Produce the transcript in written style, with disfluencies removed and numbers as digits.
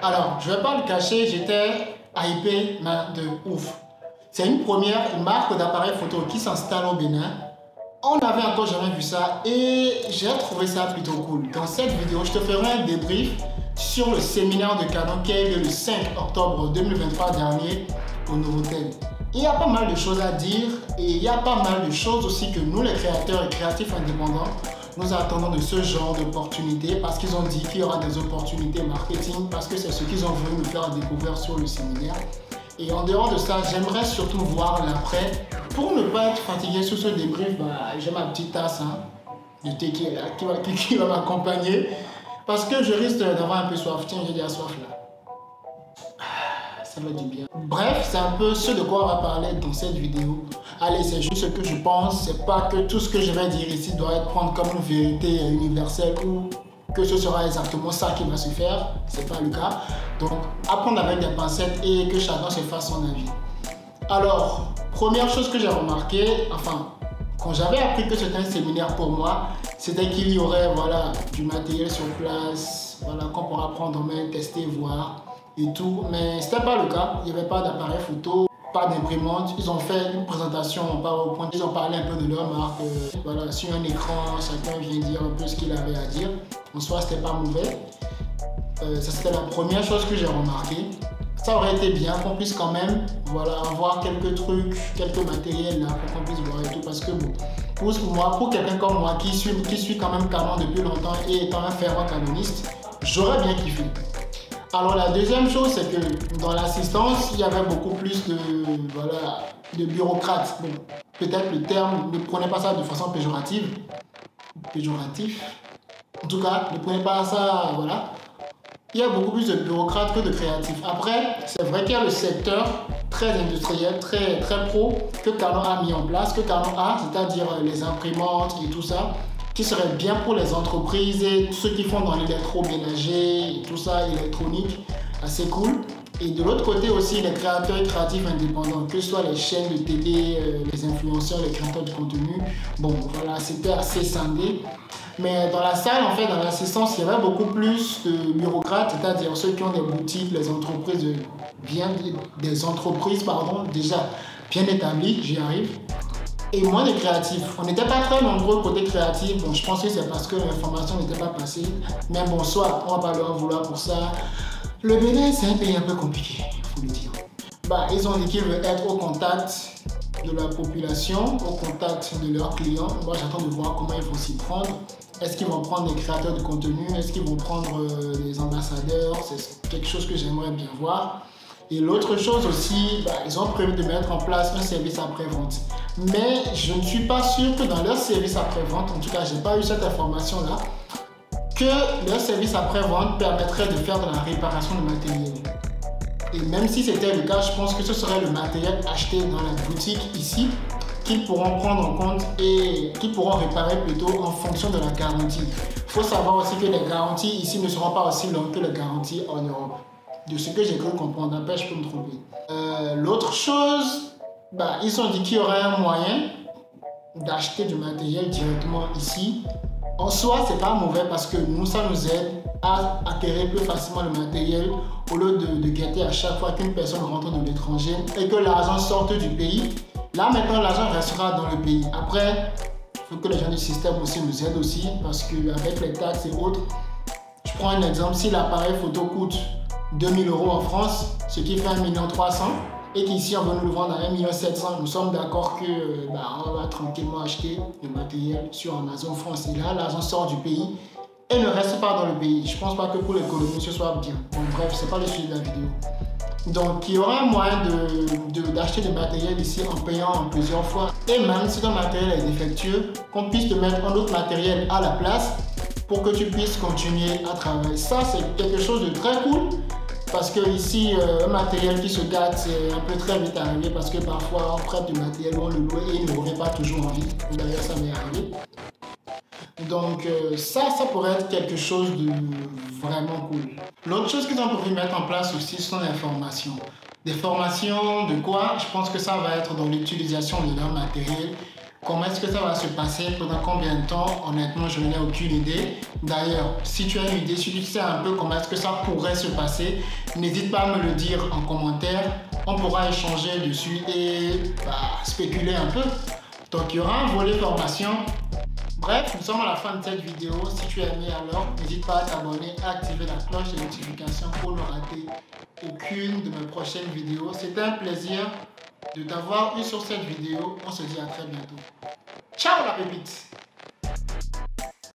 Alors, je vais pas le cacher, j'étais hypé de ouf. C'est une première, une marque d'appareil photo qui s'installe au Bénin. On n'avait encore jamais vu ça et j'ai trouvé ça plutôt cool. Dans cette vidéo, je te ferai un débrief sur le séminaire de Canon qui a eu lieu le 5 octobre 2023 dernier au Novotel. Il y a pas mal de choses à dire et il y a pas mal de choses aussi que nous, les créateurs et créatifs indépendants, nous attendons de ce genre d'opportunités parce qu'ils ont dit qu'il y aura des opportunités marketing, parce que c'est ce qu'ils ont voulu nous faire découvrir sur le séminaire. Et en dehors de ça, j'aimerais surtout voir l'après. Pour ne pas être fatigué sur ce débrief, j'ai ma petite tasse de thé qui va m'accompagner parce que je risque d'avoir un peu soif. Tiens, j'ai déjà soif là. Ça va du bien. Bref, c'est un peu ce de quoi on va parler dans cette vidéo. Allez, c'est juste ce que je pense. C'est pas que tout ce que je vais dire ici doit être pris comme une vérité universelle ou que ce sera exactement ça qui va se faire. C'est pas le cas. Donc, apprendre avec des pincettes et que chacun se fasse son avis. Alors, première chose que j'ai remarqué, quand j'avais appris que c'était un séminaire pour moi, c'était qu'il y aurait du matériel sur place, qu'on pourra prendre en main, tester, voir et tout. Mais c'était pas le cas. Il n'y avait pas d'appareil photo, pas d'imprimante. Ils ont fait une présentation en PowerPoint. Ils ont parlé un peu de leur marque. Sur un écran, chacun vient dire un peu ce qu'il avait à dire. En soi, c'était pas mauvais. Ça, c'était la première chose que j'ai remarqué. Ça aurait été bien qu'on puisse quand même avoir quelques trucs, quelques matériels là pour qu'on puisse voir et tout. Parce que pour quelqu'un comme moi qui suit quand même Canon depuis longtemps et étant un fervent canoniste, j'aurais bien kiffé. Alors la deuxième chose, c'est que dans l'assistance, il y avait beaucoup plus de bureaucrates. Bon, peut-être le terme, ne prenez pas ça de façon péjorative. En tout cas, ne prenez pas ça, Il y a beaucoup plus de bureaucrates que de créatifs. Après, c'est vrai qu'il y a le secteur très industriel, très pro, que Canon a mis en place, c'est-à-dire les imprimantes et tout ça, qui serait bien pour les entreprises et ceux qui font dans l'électroménager et tout ça, électronique, assez cool. Et de l'autre côté aussi, les créateurs et créatifs indépendants, que ce soit les chaînes de télé, les influenceurs, les créateurs de contenu. Bon, c'était assez scindé. Mais dans la salle, dans l'assistance, il y avait beaucoup plus de bureaucrates, c'est-à-dire ceux qui ont des boutiques, les entreprises, déjà bien établies, j'y arrive. Et moins de créatifs. On n'était pas très nombreux côté créatif. Bon, je pense que c'est parce que l'information n'était pas passée. Mais bon, soit, on va pas leur en vouloir pour ça. Le Bénin, c'est un pays un peu compliqué, il faut le dire. Ils ont dit qu'ils veulent être au contact de la population, au contact de leurs clients. Moi, j'attends de voir comment ils vont s'y prendre. Est-ce qu'ils vont prendre des créateurs de contenu? Est-ce qu'ils vont prendre des ambassadeurs? C'est quelque chose que j'aimerais bien voir. Et l'autre chose aussi, ils ont prévu de mettre en place un service après-vente. Mais je ne suis pas sûr que dans leur service après-vente, en tout cas, je n'ai pas eu cette information-là, que leur service après-vente permettrait de faire de la réparation de matériel. Et même si c'était le cas, je pense que ce serait le matériel acheté dans la boutique ici qu'ils pourront prendre en compte et qu'ils pourront réparer plutôt en fonction de la garantie. Il faut savoir aussi que les garanties ici ne seront pas aussi longues que les garanties en Europe. De ce que j'ai cru comprendre, après je peux me tromper. L'autre chose, ils ont dit qu'il y aurait un moyen d'acheter du matériel directement ici. En soi, c'est pas mauvais parce que ça nous aide à acquérir plus facilement le matériel au lieu de guetter à chaque fois qu'une personne rentre de l'étranger et que l'argent sorte du pays. Là maintenant, l'argent restera dans le pays. Après, il faut que les gens du système aussi nous aident aussi parce qu'avec les taxes et autres, je prends un exemple, si l'appareil photo coûte 2000 € en France, ce qui fait 1,3 million, et qu'ici on va nous le vendre à 1,7 million, nous sommes d'accord que on va tranquillement acheter le matériel sur Amazon France. Et là, l'argent sort du pays et ne reste pas dans le pays. Je pense pas que pour l'économie ce soit bien. Bon, bref, c'est pas le sujet de la vidéo. Donc il y aura un moyen d'acheter du matériel ici en payant en plusieurs fois. Et même si ton matériel est défectueux, qu'on puisse te mettre un autre matériel à la place pour que tu puisses continuer à travailler. Ça, c'est quelque chose de très cool. Parce que ici, un matériel qui se gâte, c'est un peu très vite arrivé parce que parfois on prête du matériel, on le loue et il ne revient pas toujours en vie. D'ailleurs, ça m'est arrivé. Donc ça pourrait être quelque chose de vraiment cool. L'autre chose qu'ils ont prévu mettre en place aussi sont les formations. Des formations de quoi? Je pense que ça va être dans l'utilisation de leur matériel. Comment est-ce que ça va se passer? Pendant combien de temps? Honnêtement, je n'ai aucune idée. D'ailleurs, si tu as une idée, si tu sais un peu comment est-ce que ça pourrait se passer, n'hésite pas à me le dire en commentaire. On pourra échanger dessus et spéculer un peu. Donc, il y aura un volet formation. Bref, nous sommes à la fin de cette vidéo. Si tu as aimé alors, n'hésite pas à t'abonner, à activer la cloche de notification pour ne rater aucune de mes prochaines vidéos. C'était un plaisir de t'avoir eu sur cette vidéo. On se dit à très bientôt. Ciao la pépite!